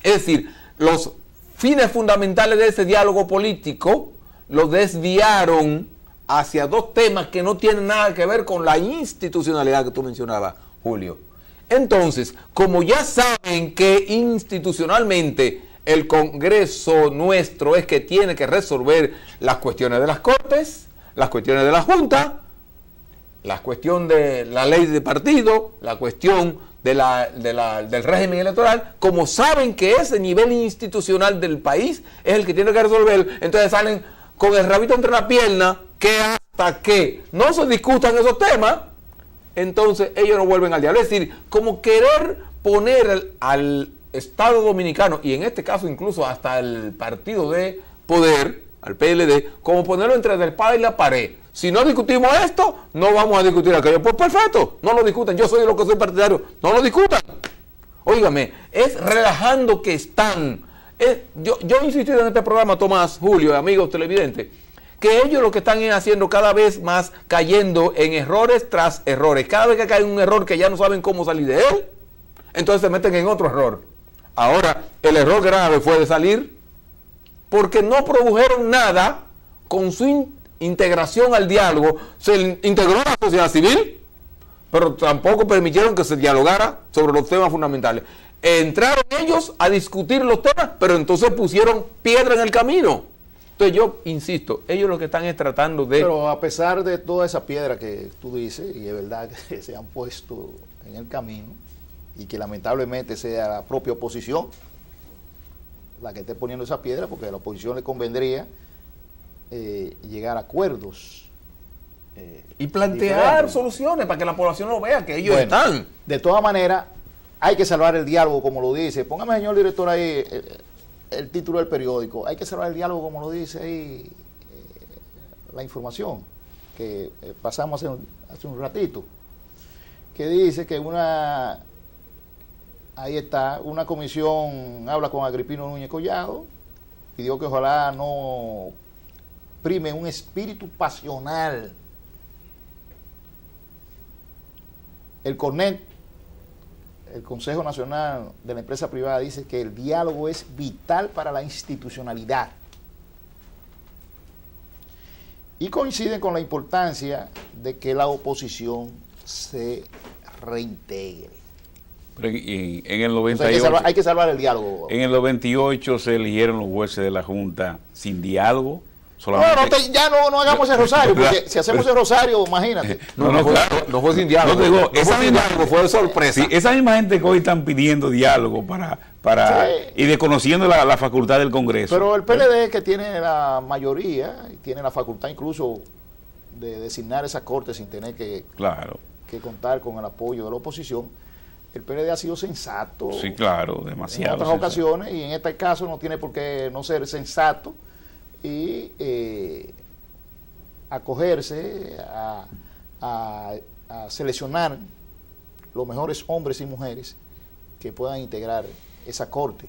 B: Es decir, los fines fundamentales de ese diálogo político los desviaron hacia dos temas que no tienen nada que ver con la institucionalidad que tú mencionabas, Julio. Entonces, como ya saben que institucionalmente el Congreso nuestro es que tiene que resolver las cuestiones de las Cortes, las cuestiones de la Junta, la cuestión de la ley de partido, la cuestión del régimen electoral, como saben que ese nivel institucional del país es el que tiene que resolver, entonces salen con el rabito entre la pierna, que hasta que no se discutan esos temas, entonces ellos no vuelven al diálogo. Es decir, como querer poner al Estado Dominicano, y en este caso incluso hasta el partido de poder, al PLD, como ponerlo entre la espada y la pared. Si no discutimos esto, no vamos a discutir aquello. Pues perfecto, no lo discutan. Yo soy de lo que soy partidario, no lo discutan. Óigame, es relajando que están. Yo he insistido en este programa, Tomás, Julio, amigos televidentes, que ellos lo que están es haciendo cada vez más, cayendo en errores tras errores. Cada vez que cae un error que ya no saben cómo salir de él, entonces se meten en otro error. Ahora, el error grave fue de salir porque no produjeron nada con su integración al diálogo. Se integró a la sociedad civil, pero tampoco permitieron que se dialogara sobre los temas fundamentales. Entraron ellos a discutir los temas, pero entonces pusieron piedra en el camino. Entonces yo insisto, ellos lo que están es tratando de...
A: Pero a pesar de toda esa piedra que tú dices, y es verdad que se han puesto en el camino, y que lamentablemente sea la propia oposición la que esté poniendo esa piedra, porque a la oposición le convendría llegar a acuerdos.
B: Y plantear
A: diferentes
B: soluciones para que la población lo vea, que ellos
A: bueno,
B: están.
A: De todas maneras, hay que salvar el diálogo, como lo dice. Póngame, señor director, ahí el título del periódico. Hay que salvar el diálogo, como lo dice ahí la información que pasamos hace un ratito, que dice que ahí está, una comisión habla con Agripino Núñez Collado, pidió que ojalá no prime un espíritu pasional. El CONET, el Consejo Nacional de la Empresa Privada, dice que el diálogo es vital para la institucionalidad. Y coinciden con la importancia de que la oposición se reintegre.
C: Pero en el 98,
A: o sea, hay que salvar el diálogo.
C: En el 98 se eligieron los jueces de la Junta sin diálogo. solamente.
A: Ya no hagamos ese rosario, porque si hacemos ese rosario, imagínate.
B: No fue sin diálogo.
C: No, te digo,
B: No fue sin diálogo, fue de sorpresa.
C: Sí, esa misma gente que hoy están pidiendo diálogo para
A: Sí.
C: y desconociendo la facultad del Congreso.
A: Pero el PLD, que tiene la mayoría y tiene la facultad incluso de designar esa corte sin tener que contar con el apoyo de la oposición, el PLD ha sido sensato.
C: Sí, claro, demasiado.
A: En otras ocasiones, y en este caso no tiene por qué no ser sensato y acogerse a seleccionar los mejores hombres y mujeres que puedan integrar esa corte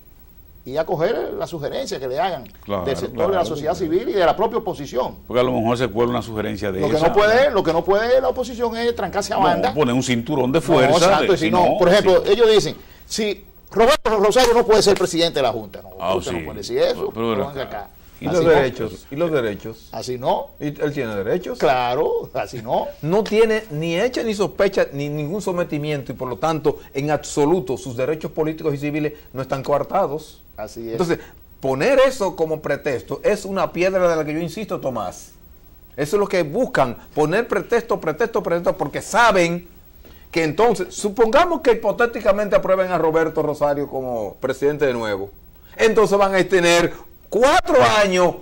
A: y acoger las sugerencias que le hagan del sector de la sociedad civil y de la propia oposición.
C: Porque a lo mejor se cuela una sugerencia de
A: lo que no puede la oposición es trancarse a banda.
C: Poner un cinturón de fuerza.
A: Exacto, por ejemplo, ellos dicen, si Roberto Rosario no puede ser presidente de la Junta, usted no puede decir eso.
C: Pero
A: acá.
B: ¿Y los derechos? ¿Y los derechos?
A: Así no.
B: ¿Y él tiene derechos?
A: Claro, así no.
B: No tiene ni hecha ni sospecha ni ningún sometimiento y por lo tanto, en absoluto, sus derechos políticos y civiles no están coartados.
A: Así es.
B: Entonces, poner eso como pretexto es una piedra de la que yo insisto, Tomás. Eso es lo que buscan, poner pretexto, porque saben que entonces, supongamos que hipotéticamente aprueben a Roberto Rosario como presidente de nuevo. Entonces van a tener 4 años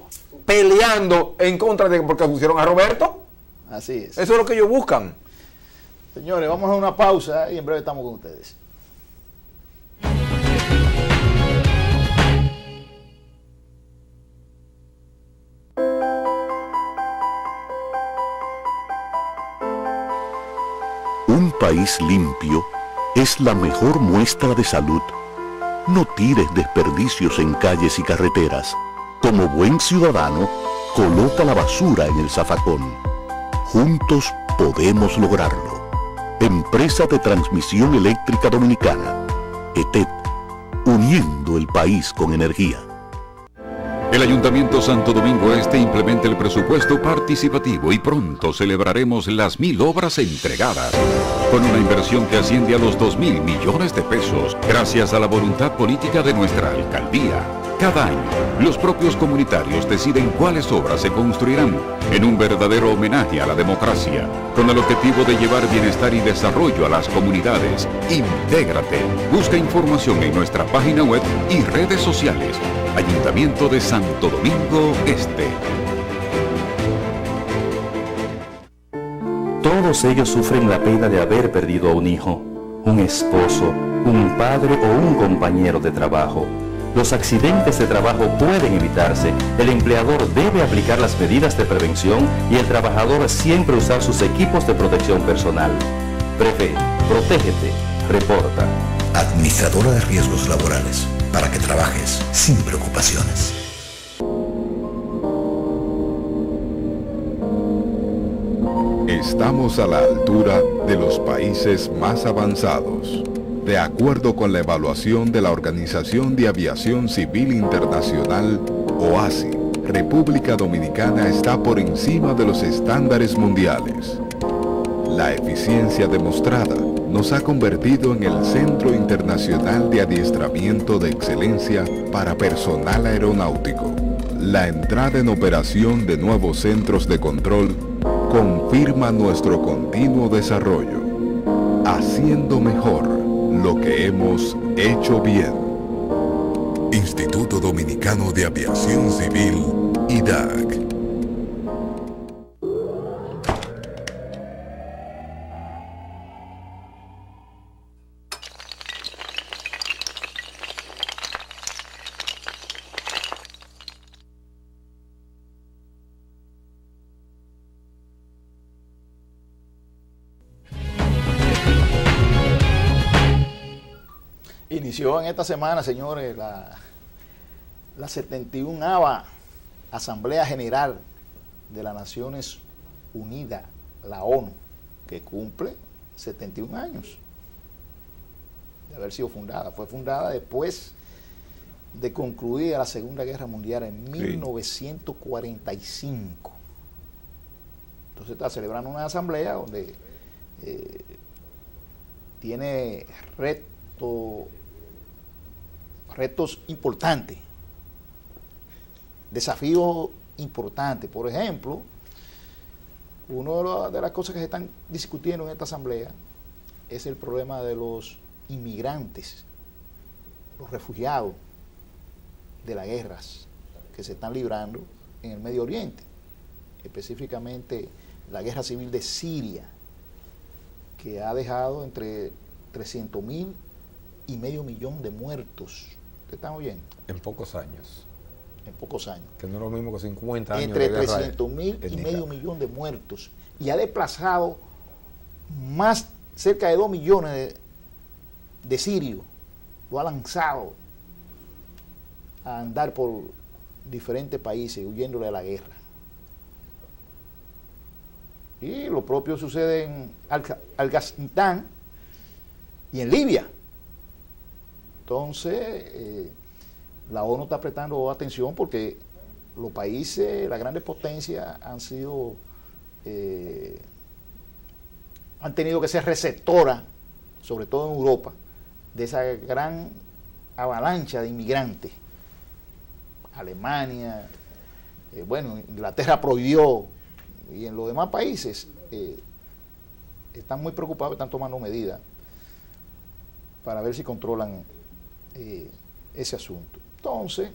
B: peleando en contra de porque pusieron a Roberto.
A: Así es.
B: Eso es lo que ellos buscan.
A: Señores, vamos a una pausa y en breve estamos con ustedes.
D: Un país limpio es la mejor muestra de salud. No tires desperdicios en calles y carreteras. Como buen ciudadano, coloca la basura en el zafacón. Juntos podemos lograrlo. Empresa de Transmisión Eléctrica Dominicana, ETED, uniendo el país con energía.
E: El Ayuntamiento Santo Domingo Este implementa el presupuesto participativo y pronto celebraremos las 1000 obras entregadas, con una inversión que asciende a los 2.000 millones de pesos, gracias a la voluntad política de nuestra alcaldía. Cada año, los propios comunitarios deciden cuáles obras se construirán, en un verdadero homenaje a la democracia, con el objetivo de llevar bienestar y desarrollo a las comunidades. Intégrate. Busca información en nuestra página web y redes sociales. Ayuntamiento de Santo Domingo Este.
F: Todos ellos sufren la pena de haber perdido a un hijo, un esposo, un padre o un compañero de trabajo. Los accidentes de trabajo pueden evitarse. El empleador debe aplicar las medidas de prevención y el trabajador siempre usar sus equipos de protección personal. Prevé, protégete, reporta.
G: Administradora de Riesgos Laborales, para que trabajes sin preocupaciones.
H: Estamos a la altura de los países más avanzados. De acuerdo con la evaluación de la Organización de Aviación Civil Internacional, OASI, República Dominicana está por encima de los estándares mundiales. La eficiencia demostrada nos ha convertido en el Centro Internacional de Adiestramiento de Excelencia para Personal Aeronáutico. La entrada en operación de nuevos centros de control confirma nuestro continuo desarrollo, haciendo mejor lo que hemos hecho bien.
G: Instituto Dominicano de Aviación Civil, IDAC.
A: Inició en esta semana, señores, la 71ª Asamblea General de las Naciones Unidas, la ONU, que cumple 71 años de haber sido fundada. Fue fundada después de concluir la Segunda Guerra Mundial en 1945. Entonces está celebrando una asamblea donde tiene retos importantes, desafíos importantes. Por ejemplo, una de las cosas que se están discutiendo en esta asamblea es el problema de los inmigrantes, los refugiados de las guerras que se están librando en el Medio Oriente, específicamente la guerra civil de Siria, que ha dejado entre 300.000 y medio millón de muertos. ¿Ustedes están oyendo?
B: En pocos años.
A: En pocos años.
B: Que no es lo mismo que 50 años.
A: Entre 300.000 y medio millón de muertos. Y ha desplazado cerca de 2 millones de sirios. Lo ha lanzado a andar por diferentes países huyéndole a la guerra. Y lo propio sucede en Afganistán y en Libia. Entonces, la ONU está prestando atención porque los países, las grandes potencias han tenido que ser receptoras, sobre todo en Europa, de esa gran avalancha de inmigrantes. Alemania, Inglaterra prohibió, y en los demás países están muy preocupados, están tomando medidas para ver si controlan ese asunto. Entonces,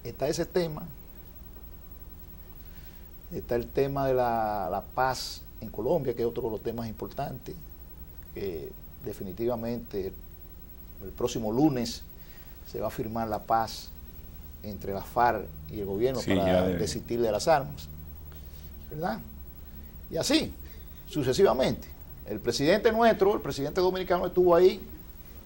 A: está ese tema, está el tema de la paz en Colombia, que es otro de los temas importantes, que definitivamente el próximo lunes se va a firmar la paz entre la FARC y el gobierno para desistir de las armas, ¿verdad? Y así, sucesivamente. El presidente nuestro, el presidente dominicano estuvo ahí,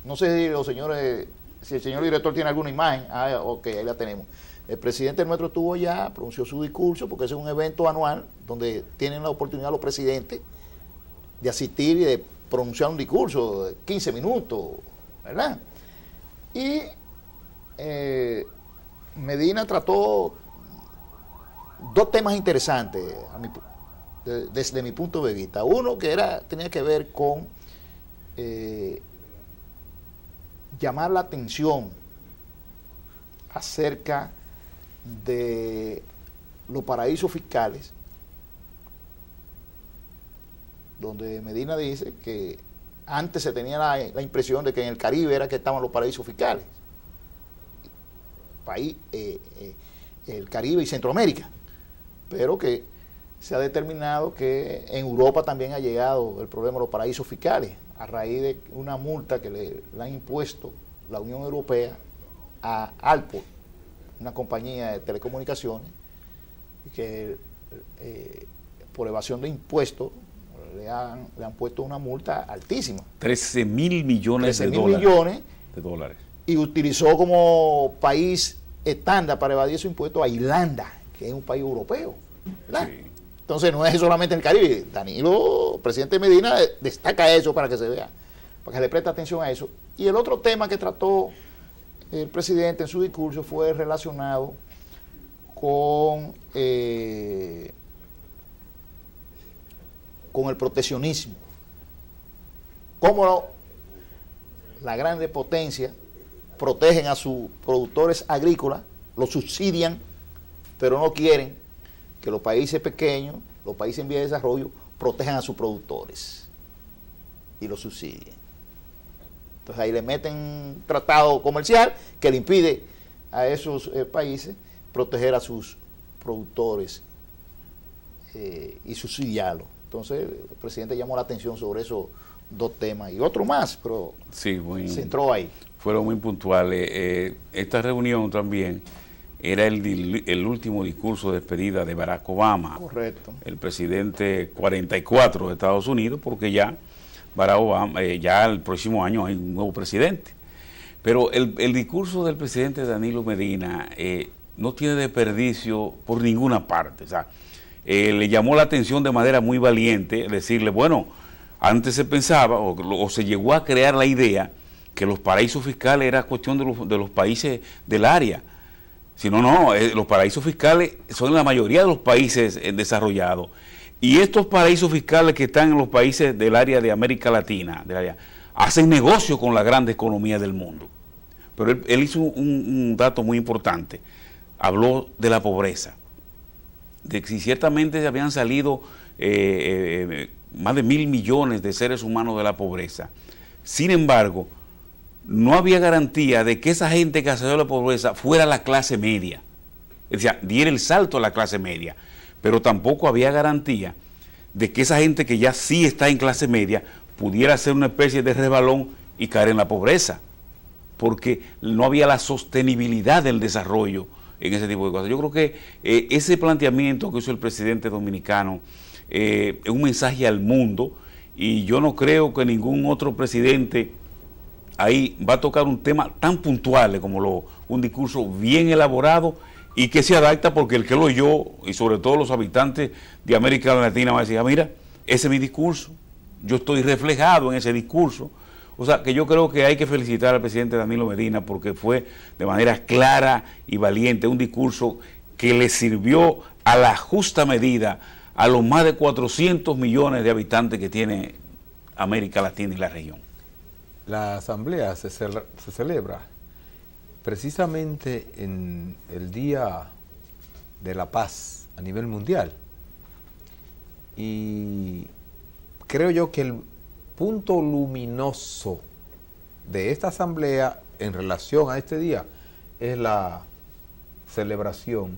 A: no sé si los señores, si el señor director tiene alguna imagen, ok, ahí la tenemos. El presidente nuestro estuvo allá, pronunció su discurso, porque ese es un evento anual donde tienen la oportunidad los presidentes de asistir y de pronunciar un discurso de 15 minutos, ¿verdad? Y Medina trató dos temas interesantes desde mi punto de vista. Uno que tenía que ver con llamar la atención acerca de los paraísos fiscales, donde Medina dice que antes se tenía la impresión de que en el Caribe era que estaban los paraísos fiscales, el Caribe y Centroamérica, pero que se ha determinado que en Europa también ha llegado el problema de los paraísos fiscales a raíz de una multa que le han impuesto la Unión Europea a Alport, una compañía de telecomunicaciones que por evasión de impuestos le han puesto una multa altísima.
C: 13.000 millones de dólares.
A: Y utilizó como país estándar para evadir esos impuestos a Irlanda, que es un país europeo, ¿verdad? Sí. Entonces no es solamente en el Caribe. Danilo, presidente Medina, destaca eso para que se vea, para que le preste atención a eso. Y el otro tema que trató el presidente en su discurso fue relacionado con el proteccionismo. Cómo las grandes potencias protegen a sus productores agrícolas, los subsidian, pero no quieren que los países pequeños, los países en vía de desarrollo, protejan a sus productores y los subsidien. Entonces ahí le meten un tratado comercial que le impide a esos países proteger a sus productores y subsidiarlos. Entonces el presidente llamó la atención sobre esos dos temas y otro más, pero
C: sí,
A: se entró ahí.
C: Fueron muy puntuales. Esta reunión también era el último discurso de despedida de Barack Obama.
A: Correcto. El
C: presidente 44 de Estados Unidos, porque ya Barack Obama, ya el próximo año hay un nuevo presidente. Pero el discurso del presidente Danilo Medina no tiene desperdicio por ninguna parte. O sea, le llamó la atención de manera muy valiente, decirle, bueno, antes se pensaba o se llegó a crear la idea que los paraísos fiscales era cuestión de los países del área. Si no, los paraísos fiscales son en la mayoría de los países desarrollados. Y estos paraísos fiscales que están en los países del área de América Latina, hacen negocio con las grandes economías del mundo. Pero él hizo un dato muy importante. habló de la pobreza, de que si ciertamente habían salido más de 1.000 millones de seres humanos de la pobreza. Sin embargo, no había garantía de que esa gente que salió de la pobreza fuera la clase media, es decir, diera el salto a la clase media, pero tampoco había garantía de que esa gente que ya sí está en clase media pudiera hacer una especie de resbalón y caer en la pobreza, porque no había la sostenibilidad del desarrollo en ese tipo de cosas. Yo creo que ese planteamiento que hizo el presidente dominicano es un mensaje al mundo, y yo no creo que ningún otro presidente ahí va a tocar un tema tan puntual como un discurso bien elaborado y que se adapta, porque el que lo oyó, y sobre todo los habitantes de América Latina, van a decir, mira, ese es mi discurso, yo estoy reflejado en ese discurso. O sea, que yo creo que hay que felicitar al presidente Danilo Medina, porque fue de manera clara y valiente un discurso que le sirvió a la justa medida a los más de 400 millones de habitantes que tiene América Latina y la región.
B: La asamblea se celebra precisamente en el Día de la Paz a nivel mundial, y creo yo que el punto luminoso de esta asamblea en relación a este día es la celebración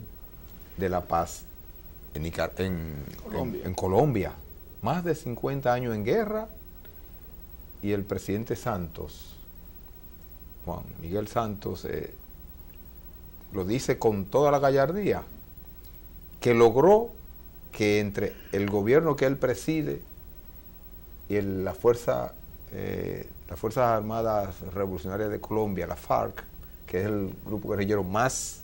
B: de la paz en Colombia. Más de 50 años en guerra, y el presidente Santos, Juan Miguel Santos, lo dice con toda la gallardía, que logró que entre el gobierno que él preside y las Fuerzas Armadas Revolucionarias de Colombia, la FARC, que es el grupo guerrillero más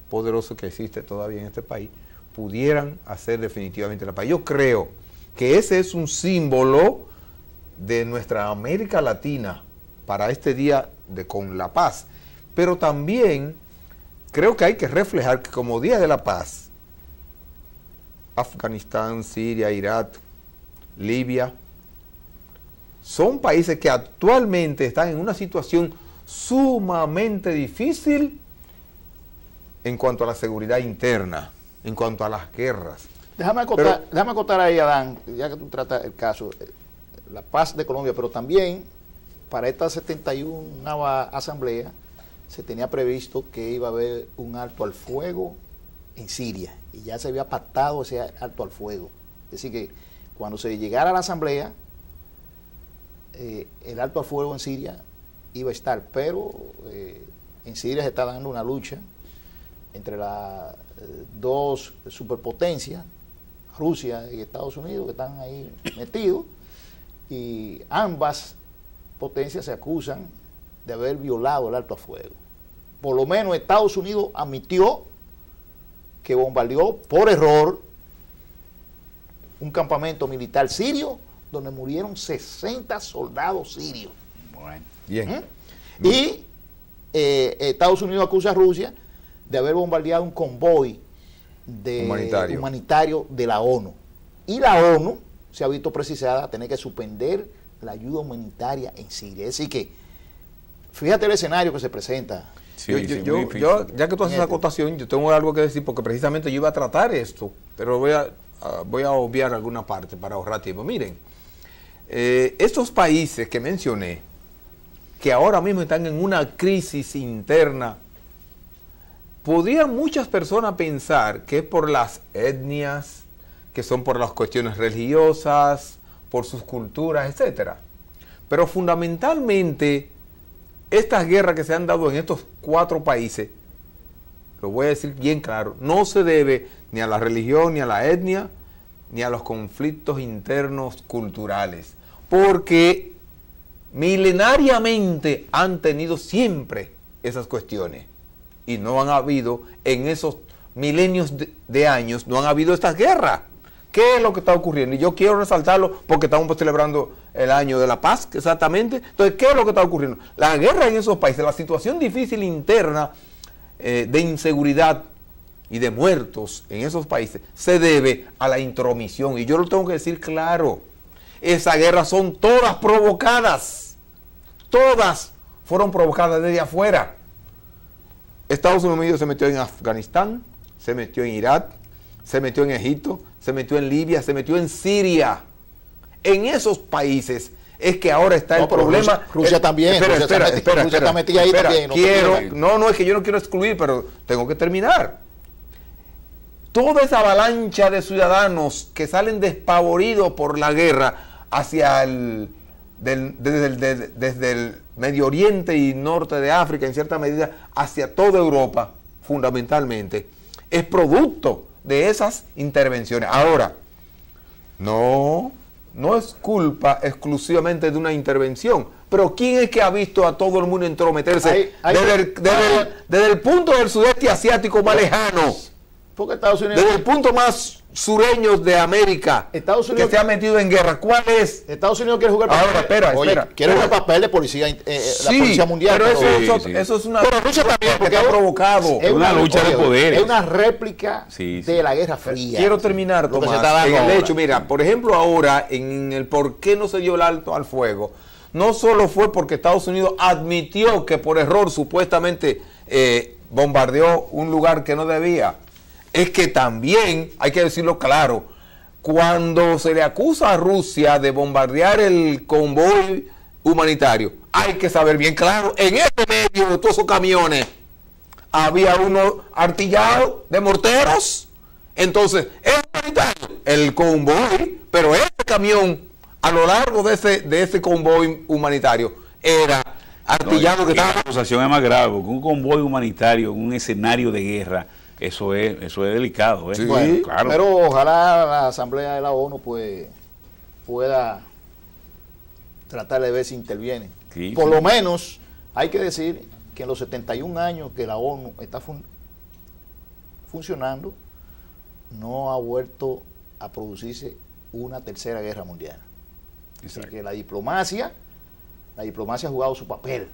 B: poderoso que existe todavía en este país, pudieran hacer definitivamente la paz. Yo creo que ese es un símbolo de nuestra América Latina para este día con la paz. Pero también creo que hay que reflejar que como Día de la Paz, Afganistán, Siria, Irak, Libia, son países que actualmente están en una situación sumamente difícil en cuanto a la seguridad interna, en cuanto a las guerras.
A: Déjame acotar ahí, Adán, ya que tú tratas el caso, la paz de Colombia, pero también para esta 71ª asamblea se tenía previsto que iba a haber un alto al fuego en Siria, y ya se había pactado ese alto al fuego. Es decir, que cuando se llegara a la asamblea, el alto al fuego en Siria iba a estar, pero en Siria se está dando una lucha entre las dos superpotencias, Rusia y Estados Unidos, que están ahí metidos, y ambas potencias se acusan de haber violado el alto al fuego. Por lo menos Estados Unidos admitió que bombardeó por error un campamento militar sirio donde murieron 60 soldados sirios.
C: Bueno,
B: bien.
A: Y Estados Unidos acusa a Rusia de haber bombardeado un convoy humanitario de la ONU. Y la ONU se ha visto precisada a tener que suspender la ayuda humanitaria en Siria. Es decir que, fíjate el escenario que se presenta.
B: Sí, yo, ya que tú haces esa acotación, yo tengo algo que decir, porque precisamente yo iba a tratar esto, pero voy a obviar alguna parte para ahorrar tiempo. Miren, estos países que mencioné, que ahora mismo están en una crisis interna, podrían muchas personas pensar que es por las etnias, que son por las cuestiones religiosas, por sus culturas, etcétera. Pero fundamentalmente, estas guerras que se han dado en estos 4 países, lo voy a decir bien claro, no se debe ni a la religión, ni a la etnia, ni a los conflictos internos culturales, porque milenariamente han tenido siempre esas cuestiones, y no han habido, en esos milenios de años, no han habido estas guerras. ¿Qué es lo que está ocurriendo? Y yo quiero resaltarlo porque estamos celebrando el año de la paz, exactamente. Entonces, ¿qué es lo que está ocurriendo? La guerra en esos países, la situación difícil interna de inseguridad y de muertos en esos países, se debe a la intromisión. Y yo lo tengo que decir claro. Esas guerras son todas provocadas. Todas fueron provocadas desde afuera. Estados Unidos se metió en Afganistán, se metió en Irak, se metió en Egipto, se metió en Libia, se metió en Siria. En esos países es que ahora está el problema.
A: Rusia también.
B: Espera,
A: Rusia está metida ahí también.
B: No, es que yo no quiero excluir, pero tengo que terminar. Toda esa avalancha de ciudadanos que salen despavoridos por la guerra hacia desde el Medio Oriente y norte de África, en cierta medida, hacia toda Europa, fundamentalmente, es producto de esas intervenciones. Ahora, no es culpa exclusivamente de una intervención, pero ¿quién es que ha visto a todo el mundo entrometerse desde el punto del sudeste asiático más lejano?
A: Porque Estados Unidos,
B: desde el punto más sureño de América, Estados Unidos, que se ha metido en guerra. ¿Cuál es?
A: Estados Unidos quiere jugar
B: papel. Ahora, espera.
A: Quiere jugar papel de policía, la policía mundial.
B: Pero eso es una
A: lucha también, porque
B: ha provocado.
C: Es una lucha de poderes.
A: Es una réplica de la Guerra Fría.
B: Quiero terminar, Tomás, en el hecho. Mira, por ejemplo, ahora, en el por qué no se dio el alto al fuego, no solo fue porque Estados Unidos admitió que por error supuestamente bombardeó un lugar que no debía. Es que también, hay que decirlo claro, cuando se le acusa a Rusia de bombardear el convoy humanitario, hay que saber bien claro, en este medio de todos esos camiones había uno artillado de morteros. Entonces, es humanitario el convoy, pero este camión, a lo largo de ese convoy humanitario, era artillado.
C: La acusación es más grave, porque un convoy humanitario, un escenario de guerra, eso es delicado.
A: Sí, bueno, claro. Pero ojalá la Asamblea de la ONU pues pueda tratar de ver si interviene. Sí, por lo menos hay que decir que en los 71 años que la ONU está funcionando, no ha vuelto a producirse una tercera guerra mundial. Así que la diplomacia ha jugado su papel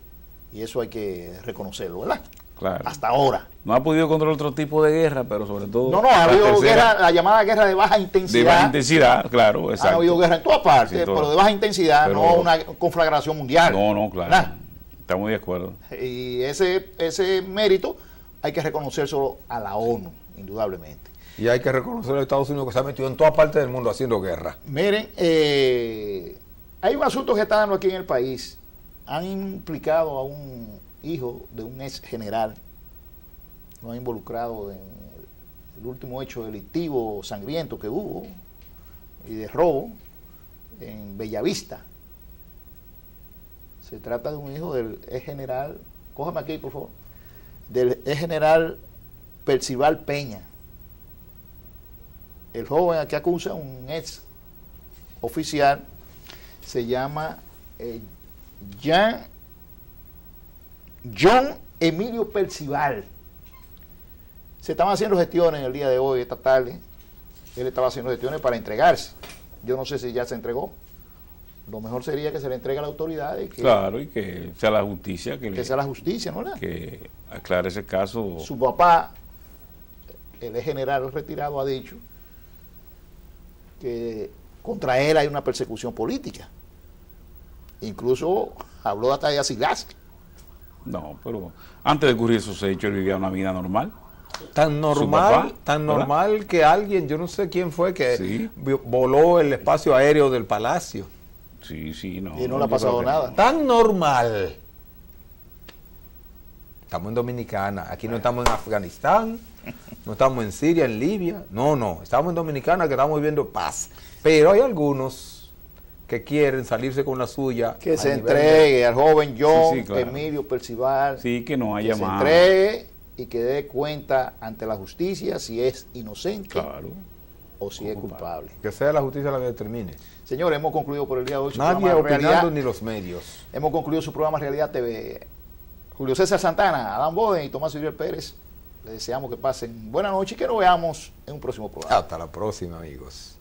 A: y eso hay que reconocerlo, ¿verdad?
C: Claro.
A: Hasta ahora.
C: No ha podido controlar otro tipo de guerra, pero sobre todo...
A: No, ha habido guerra, la llamada guerra de baja intensidad.
C: De baja intensidad, claro, exacto.
A: Ha habido guerra en todas partes,
C: sí,
A: pero de baja intensidad, pero no una conflagración mundial.
C: No, claro. ¿Verdad? Estamos de acuerdo.
A: Y ese mérito hay que reconocérselo a la ONU, indudablemente.
B: Y hay que reconocer a Estados Unidos que se ha metido en todas partes del mundo haciendo guerra.
A: Miren, hay un asunto que está dando aquí en el país. Han implicado a un hijo de un ex general, lo ha involucrado en el último hecho delictivo sangriento que hubo y de robo en Bellavista. Se trata de un hijo del ex general, cójame aquí por favor, del ex general Percival Peña. El joven a que acusa, un ex oficial, se llama John Emilio Percival. Se estaban haciendo gestiones el día de hoy, esta tarde. Él estaba haciendo gestiones para entregarse. Yo no sé si ya se entregó. Lo mejor sería que se le entregue a la autoridad. Y
C: claro, y que sea la justicia.
A: Que sea la justicia, ¿no?
C: Que aclare ese caso.
A: Su papá, el ex general retirado, ha dicho que contra él hay una persecución política. Incluso habló hasta de Asilas.
C: No, pero antes de ocurrir esos hechos, él vivía una vida normal.
B: Tan normal que alguien, yo no sé quién fue, que voló el espacio aéreo del palacio.
C: Sí, no.
A: Y no le ha pasado nada.
B: Tan normal. Estamos en Dominicana, aquí no estamos en Afganistán, no estamos en Siria, en Libia. No, estamos en Dominicana que estamos viviendo paz. Pero hay algunos que quieren salirse con la suya.
A: Que se entregue al joven John Emilio Percival.
C: Sí, que no haya más.
A: Se entregue y que dé cuenta ante la justicia si es inocente o si es culpable.
B: Que sea la justicia la que determine.
A: Señores, hemos concluido por el día de hoy.
B: Nadie opinando ni los medios.
A: Hemos concluido su programa Realidad TV. Julio César Santana, Adán Boden y Tomás Uriel Pérez. Les deseamos que pasen buena noche y que nos veamos en un próximo programa.
B: Hasta la próxima, amigos.